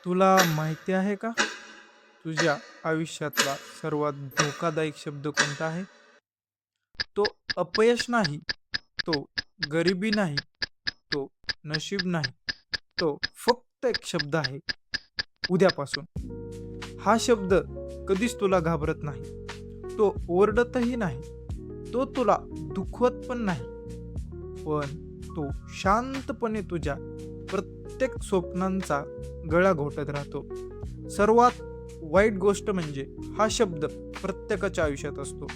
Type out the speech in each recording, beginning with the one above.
तुला माहिती आहे का? तुझ्या आयुष्यातला सर्वात धोकादायक शब्द कोणता आहे? तो अपयश नाही, तो गरिबी नाही, तो नशीब नाही, तो फक्त एक शब्द आहे, उद्यापासून. हा शब्द कधीच तुला घाबरत नाही. तो ओरडतही नाही. तो तुला दुखवत पण नाही. पण तो शांतपणे तुझ्या प्रत्येक स्वप्नांचा गळा घोटत राहतो. सर्वात वाईट गोष्ट म्हणजे हा शब्द प्रत्येकाच्या आयुष्यात असतो.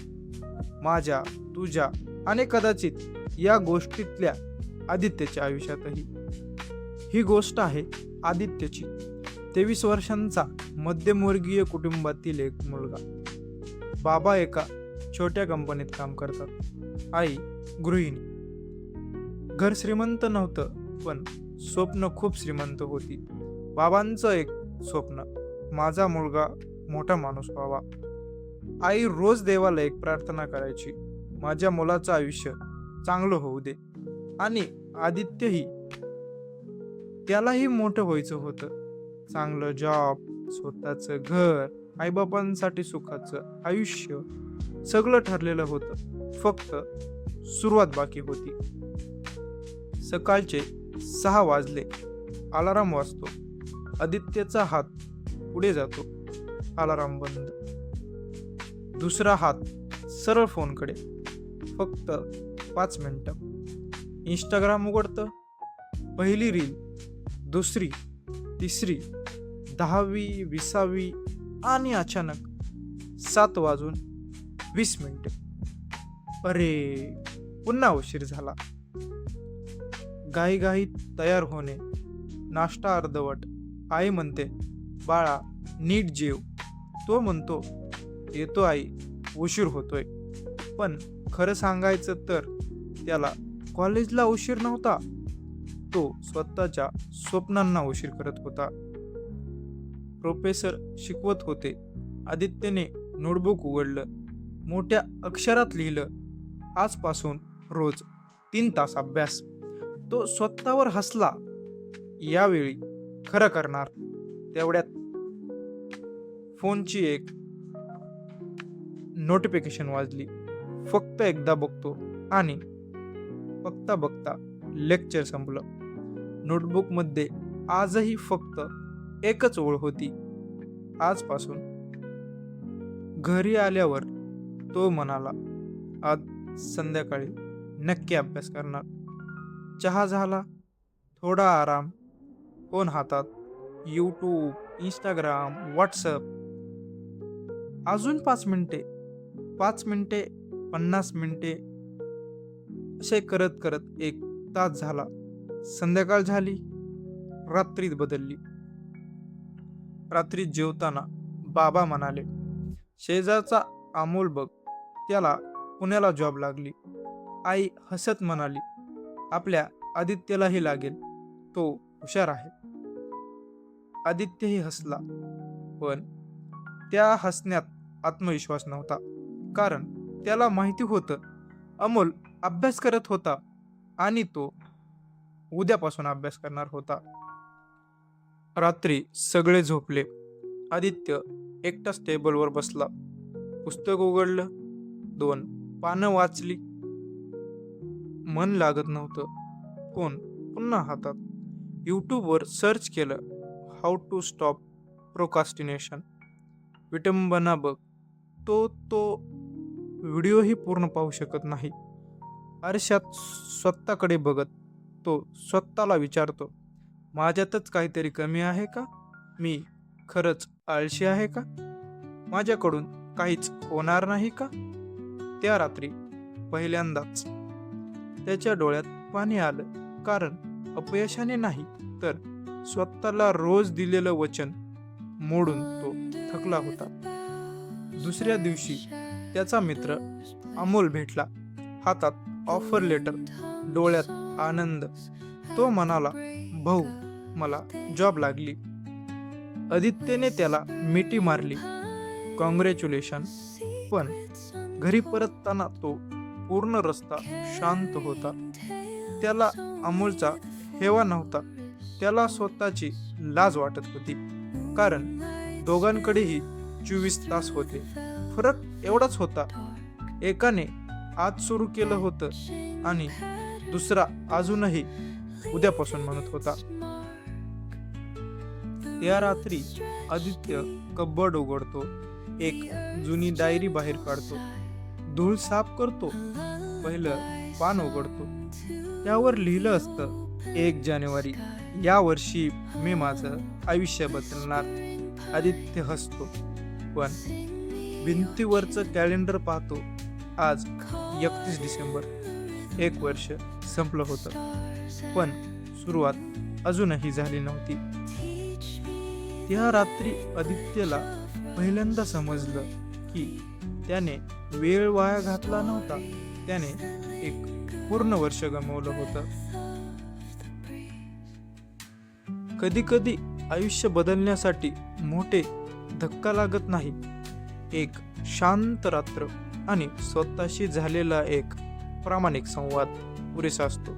माझ्या, तुझ्या आणि कदाचित या गोष्टीतल्या आदित्यच्या आयुष्यातही. ही गोष्ट आहे आदित्यची. 23 वर्षांचा मध्यमवर्गीय कुटुंबातील एक मुलगा. बाबा एका छोट्या कंपनीत काम करतात. आई गृहिणी. घर श्रीमंत नव्हतं, पण स्वप्न खूप श्रीमंत होती. बाबांचं एक स्वप्न, माझा मुलगा मोठा माणूस व्हावा. आई रोज देवाला एक प्रार्थना करायची, माझ्या मुलाचं आयुष्य चांगलं होऊ दे. आणि आदित्यही, त्यालाही मोठं व्हायचं होतं. चांगलं जॉब, स्वतःचं घर, आईबापांसाठी सुखाचं आयुष्य, सगळं ठरलेलं होतं. फक्त सुरुवात बाकी होती. सकाळचे 6 वाजले. अलाराम वाजतो. आदित्यचा हात पुढे जातो. अलाराम बंद. दुसरा हात सरळ फोनकडे. फक्त 5 मिनिटं. इंस्टाग्राम उघडतं. पहिली रील, दुसरी, तिसरी, 10वी, 20वी आणि अचानक 7 वाजून 20 मिनिटे. अरे, पुन्हा उशीर झाला. घाईघाईत तयार होणे, नाश्ता अर्धवट. आई म्हणते, बाळा नीट जेव. तो म्हणतो, येतो आई, उशीर होतोय. पण खरं सांगायचं तर त्याला कॉलेजला उशीर नव्हता. तो स्वतःच्या स्वप्नांना उशीर करत होता. प्रोफेसर शिकवत होते. आदित्यने नोटबुक उघडलं. मोठ्या अक्षरात लिहिलं, आजपासून रोज 3 तास अभ्यास. तो स्वतःवर हसला. यावेळी खरं करणार. तेवढ्यात फोनची एक नोटिफिकेशन वाजली. फक्त एकदा बघतो आणि बघता बघता लेक्चर संपलं. नोटबुकमध्ये आजही फक्त एकच ओळ होती, आजपासून. घरी आल्यावर तो म्हणाला, आज संध्याकाळी नक्की अभ्यास करणार. चहा झाला, थोडा आराम, फोन हातात, यूट्यूब, इंस्टाग्राम, व्हॉट्सअप. अजून 5 मिनिटे, 5 मिनिटे, 50 मिनिटे, असे करत करत 1 तास झाला. संध्याकाळ झाली. रात्रीत बदलली. रात्री जेवताना बाबा म्हणाले, शेजारचा अमोल बघ, त्याला पुण्याला जॉब लागली. आई हसत म्हणाली, आपल्या आदित्यलाही लागेल, तो हुशार आहे. आदित्यही हसला, पण त्या हसण्यात आत्मविश्वास नव्हता. कारण त्याला माहिती होतं, अमोल अभ्यास करत होता आणि तो उद्यापासून अभ्यास करणार होता. रात्री सगळे झोपले. आदित्य एकटाच टेबलवर बसला. पुस्तक उघडलं. 2 पानं वाचली. मन लागत नव्हतं. फोन पुन्हा हातात. यूट्यूबवर सर्च केलं, हाऊ टू स्टॉप प्रोकास्टिनेशन. विटंबना बघ. तो व्हिडिओही पूर्ण पाहू शकत नाही. आरशात स्वतःकडे बघत तो स्वतःला विचारतो, माझ्यातच काहीतरी कमी आहे का? मी खरंच आळशी आहे का? माझ्याकडून काहीच होणार नाही का? त्या रात्री पहिल्यांदाच त्याच्या डोळ्यात पाणी आलं. कारण अपयशाने नाही, तर स्वतःला रोज दिलेलं वचन मोडून तो थकला होता. दुसऱ्या दिवशी त्याचा मित्र अमोल भेटला. हातात ऑफर लेटर, डोळ्यात आनंद. तो म्हणाला, भाऊ, मला जॉब लागली. आदित्यने त्याला मिठी मारली, कॉंग्रॅच्युलेशन. पण घरी परतताना तो पूर्ण रस्ता शांत होता. त्याला अमोलचा हेवा नव्हता, त्याला स्वतःची लाज वाटत होती. कारण दोघांकडेही 24 तास होते. फरक एवढाच होता, एकाने आज सुरू केलं होतं आणि दुसरा अजूनही उद्यापासून म्हणत होता. त्या रात्री आदित्य कब्बड उघडतो, एक जुनी डायरी बाहेर काढतो, धूळ साफ करतो, पहिलं पान उघडतो. त्यावर लिहिलं असतं, 1 जानेवारी या वर्षी मी माझं आयुष्य बदलणार. आदित्य हसतो, पण भिंतीवरचं कॅलेंडर पाहतो. आज 31 डिसेंबर. 1 वर्ष संपलं होतं, पण सुरुवात अजूनही झाली नव्हती. त्या रात्री आदित्यला पहिल्यांदा समजलं की त्याने वेळ वाया घातला नव्हता, त्याने एक पूर्ण वर्ष गमावलं होतं. कधी कधी आयुष्य बदलण्यासाठी मोठे धक्का लागत नाही, एक शांत रात्र आणि स्वतःशी झालेला एक प्रामाणिक संवाद पुरेसा असतो.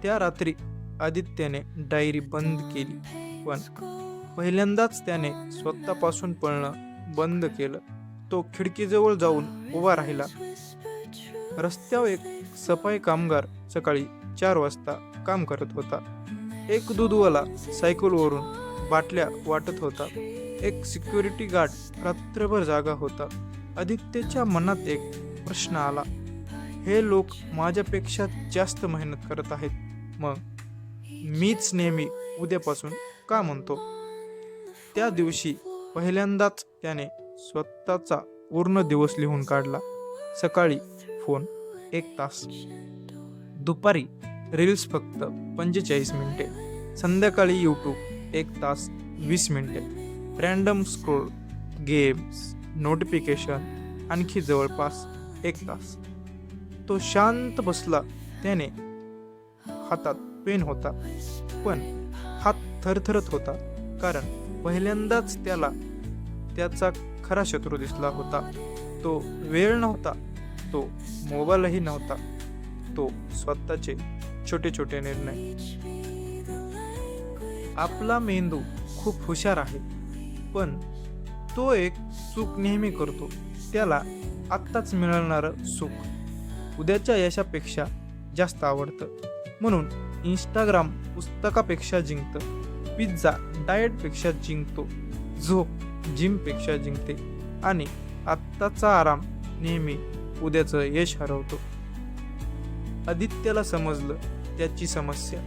त्या रात्री आदित्यने डायरी बंद केली, पण पहिल्यांदाच त्याने स्वतःपासून पळणं बंद केलं. तो खिडकीजवळ जाऊन उभा राहिला. रस्त्यावर एक सफाई कामगार सकाळी 4 वाजता काम करत होता. एक दूधवाला सायकलवरून बाटल्या वाटत होता. एक सिक्युरिटी गार्ड रात्रभर जागा होता. आदित्यच्या मनात एक प्रश्न आला, हे लोक माझ्यापेक्षा जास्त मेहनत करत आहेत, मग मीच नेहमी उद्यापासून का म्हणतो? त्या दिवशी पहिल्यांदाच त्याने स्वतःचा पूर्ण दिवस लिहून काढला. सकाळी फोन 1 तास, दुपारी रील्स फक्त 45 मिनिटे, संध्याकाळी यूट्यूब 1 तास 20 मिनिटे, रॅन्डम स्क्रोल, गेम्स, नोटिफिकेशन आणखी जवळपास 1 तास. तो शांत बसला. त्याने हातात पेन होता, पण हात थरथरत होता, कारण पहिल्यांदाच त्याला त्याचा खरा शत्रू दिसला होता. तो वेळ नव्हता, तो मोबाईलही नव्हता, तो स्वतःचे छोटे छोटे निर्णय. आपला मेंदू खूप हुशार आहे, पण तो एक चूक नेहमी करतो. त्याला आत्ताच मिळणारं सुख उद्याच्या यशापेक्षा जास्त आवडतं. म्हणून इंस्टाग्राम पुस्तकापेक्षा जिंकतं, पिझ्झा डाएटपेक्षा जिंकतो, झोप जिमपेक्षा जिंकते आणि आत्ताचा आराम नेहमी उद्याचं यश हरवतो. आदित्यला समजलं, त्याची समस्या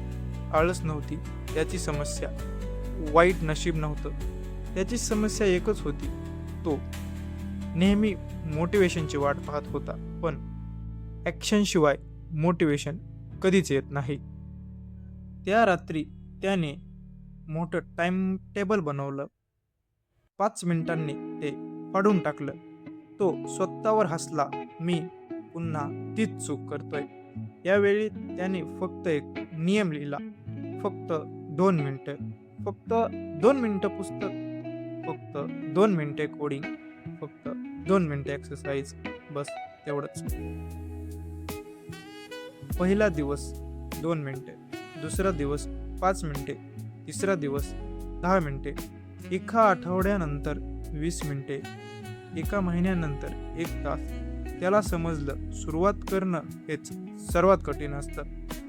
आळस नव्हती, त्याची समस्या वाईट नशीब नव्हतं, त्याची समस्या एकच होती, तो नेहमी मोटिवेशनची वाट पाहत होता, पण ॲक्शनशिवाय मोटिवेशन कधीच येत नाही. त्या रात्री त्याने मोठं टाइम टेबल बनवलं. 5 मिनिटांनी ते फाडून टाकलं. तो स्वतःवर हसला, मी पुन्हा तीच चूक करतोय. यावेळी त्याने फक्त एक नियम लिहिला, फक्त 2 मिनिटं, फक्त 2 मिनिटं पुस्तक, फक्त 2 मिनिटे कोडिंग, फक्त 2 मिनिटे एक्सरसाइज, बस तेवढंच. पहिला दिवस 2 मिनिटे, दुसरा दिवस 5 मिनिटे, तिसरा दिवस 10 मिनिटे, एका आठवड्यानंतर 20 मिनिटे, एका महिन्यानंतर 1 तास. त्याला समजलं, सुरुवात करणं हेच सर्वात कठीण असतं.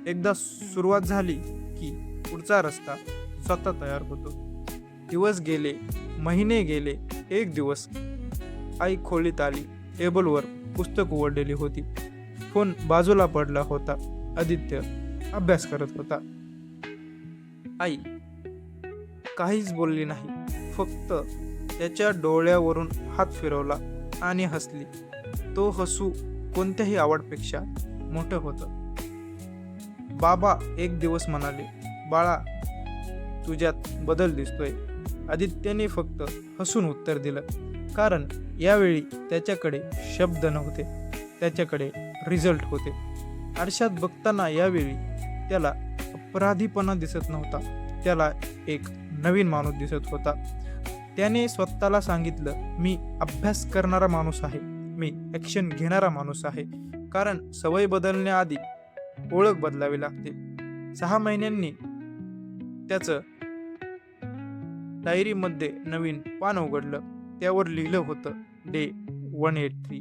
एकदा सुरुवात झाली की पुढचा रस्ता स्वतः तयार होतो. दिवस गेले, महिने गेले. एक दिवस आई खोलीत आली. टेबलवर पुस्तक उघडलेली होती, फोन बाजूला पडला होता. आदित्य अभ्यास करत होता. आई काहीच बोलली नाही, फक्त त्याच्या डोळ्यावरून हात फिरवला आणि हसली. तो हसू कोणत्याही आवडपेक्षा मोठं होतं. बाबा एक दिवस म्हणाले, बाळा तुझ्यात बदल दिसतोय. आदित्यने फक्त हसून उत्तर दिलं, कारण यावेळी त्याच्याकडे शब्द नव्हते, त्याच्याकडे रिझल्ट होते. आरशात बघताना यावेळी त्याला अपराधीपणा दिसत नव्हता, त्याला एक नवीन माणूस दिसत होता. त्याने स्वतःला सांगितलं, मी अभ्यास करणारा माणूस आहे, मी ॲक्शन घेणारा माणूस आहे. कारण सवय बदलण्याआधी ओळख बदलावी लागते. 6 महिन्यांनी त्याचं डायरीमध्ये नवीन पान उघडलं. त्यावर लिहिलं होतं day 183,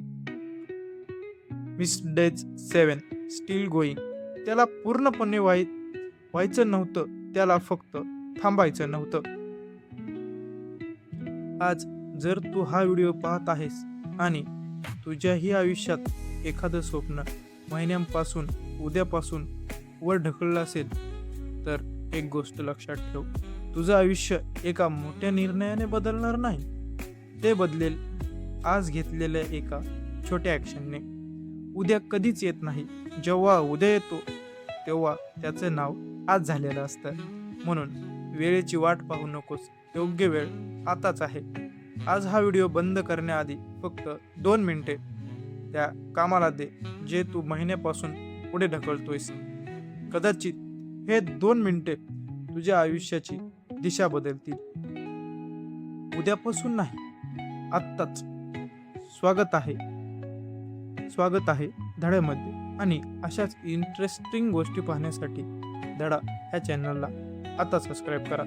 miss days 7, steel going. त्याला पूर्णपणे व्हायचं नव्हतं, त्याला फक्त थांबायचं नव्हतं. आज जर तू हा व्हिडिओ पाहत आहेस आणि तुझ्याही आयुष्यात एखादं स्वप्न महिन्यांपासून, उद्यापासून वर ढकललं असेल, तर एक गोष्ट लक्षात ठेव. तुझं आयुष्य एका मोठ्या निर्णयाने बदलणार नाही. ते बदलेल आज घेतलेल्या एका छोट्या ॲक्शनने. उद्या कधीच येत नाही. जेव्हा उद्या येतो तेव्हा त्याचं नाव आज झालेलं असतं. म्हणून वेळेची वाट पाहू नकोस. योग्य वेळ आताच आहे. आज हा व्हिडिओ बंद करण्याआधी फक्त 2 मिनिटे त्या कामाला दे जे तू महिन्यापासून पुढे ढकलतोयस. कदाचित हे 2 मिनिटे तुझ्या आयुष्याची दिशा बदलतील. उद्यापासून नाही, आत्ताच. स्वागत आहे धड्यामध्ये. आणि अशाच इंटरेस्टिंग गोष्टी पाहण्यासाठी धडा ह्या चॅनलला आता सबस्क्राईब करा.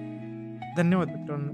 धन्यवाद मित्रांनो.